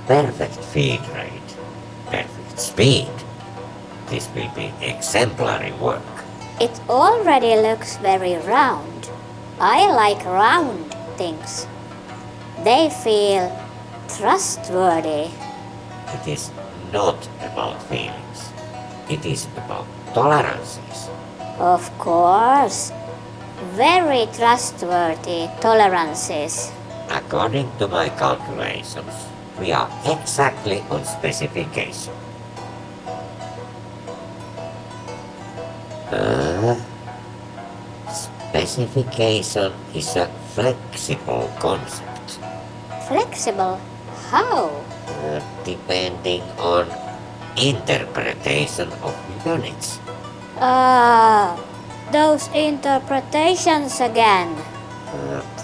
perfect feed rate, perfect speed. This will be exemplary work. It already looks very round. I like round things. They feel trustworthy. It is not about feelings. It is about tolerances. Of course. Very trustworthy tolerances. According to my calculations, we are exactly on specification. Specification is a flexible concept. Flexible? How? Depending on interpretation of units. Those interpretations again.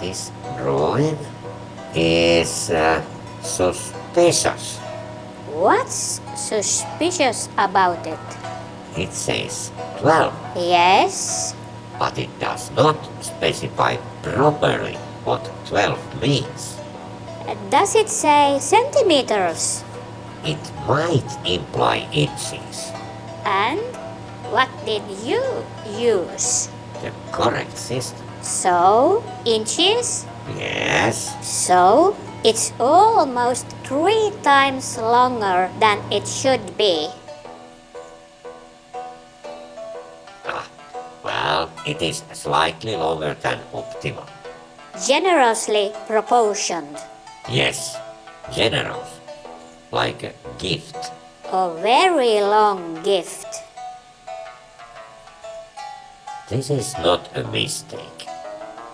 This drawing is suspicious. What's suspicious about it? It says 12, Yes? but it does not specify properly what 12 means. Does it say centimeters? It might imply inches. And what did you use? The correct system. So, inches? Yes, So, it's almost 3 times longer than it should be. well, it is slightly longer than optimal. Generously proportioned. Yes, generous, like a gift. A very long gift. This is not a mistake.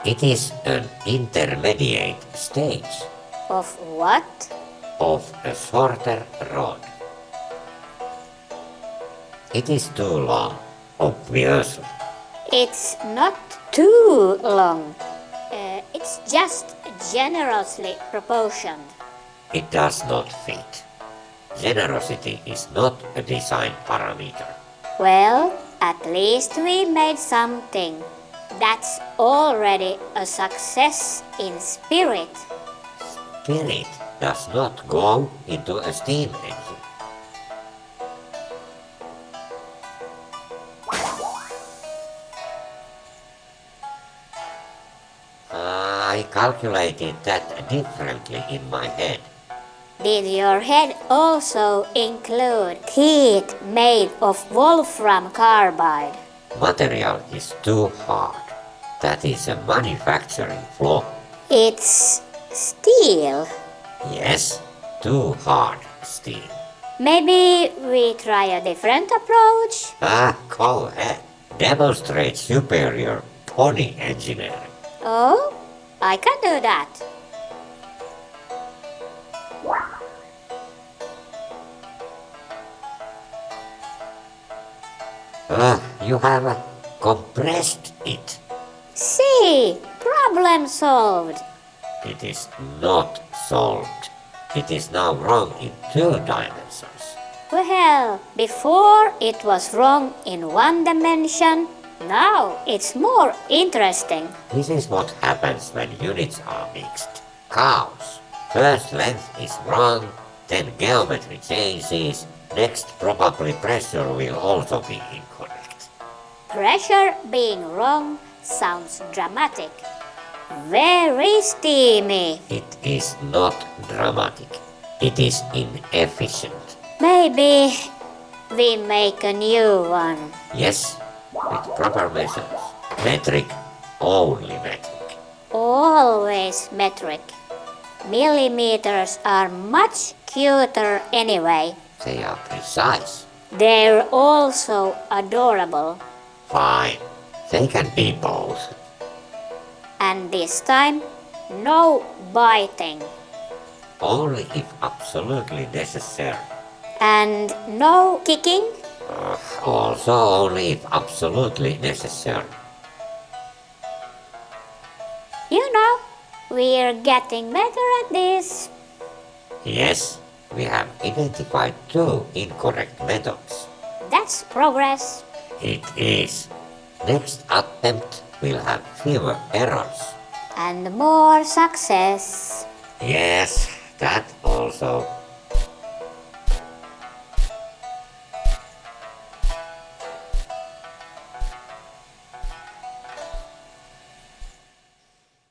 It is an intermediate stage Of what? of a shorter rod. It is too long, obviously. It's not too long. It's just generously proportioned. It does not fit. Generosity is not a design parameter. Well, at least we made something. That's already a success in spirit. Spirit does not go into a steam engine. I calculated that differently in my head. Did your head also include teeth made of wolfram carbide? Material is too hard. That is a manufacturing flaw. It's steel. Yes, too hard steel. Maybe we try a different approach? Go ahead. Demonstrate superior pony engineering. Oh, I can do that. You have compressed it. See, problem solved. It is not solved. It is now wrong in 2 dimensions. Well, before it was wrong in 1 dimension, now it's more interesting. This is what happens when units are mixed. Chaos. First length is wrong, then geometry changes, next probably pressure will also be incorrect. Pressure being wrong sounds dramatic. Very steamy. It is not dramatic. It is inefficient. Maybe we make a new one. Yes, with proper measures. Metric, only metric. Always metric. Millimeters are much cuter anyway. They are precise. They're also adorable. Fine, they can be both. And this time, no biting. Only if absolutely necessary. And no kicking? Also only if absolutely necessary. You know, we're getting better at this. Yes, we have identified 2 incorrect methods. That's progress. It is. Next attempt will have fewer errors. And more success. Yes, that also.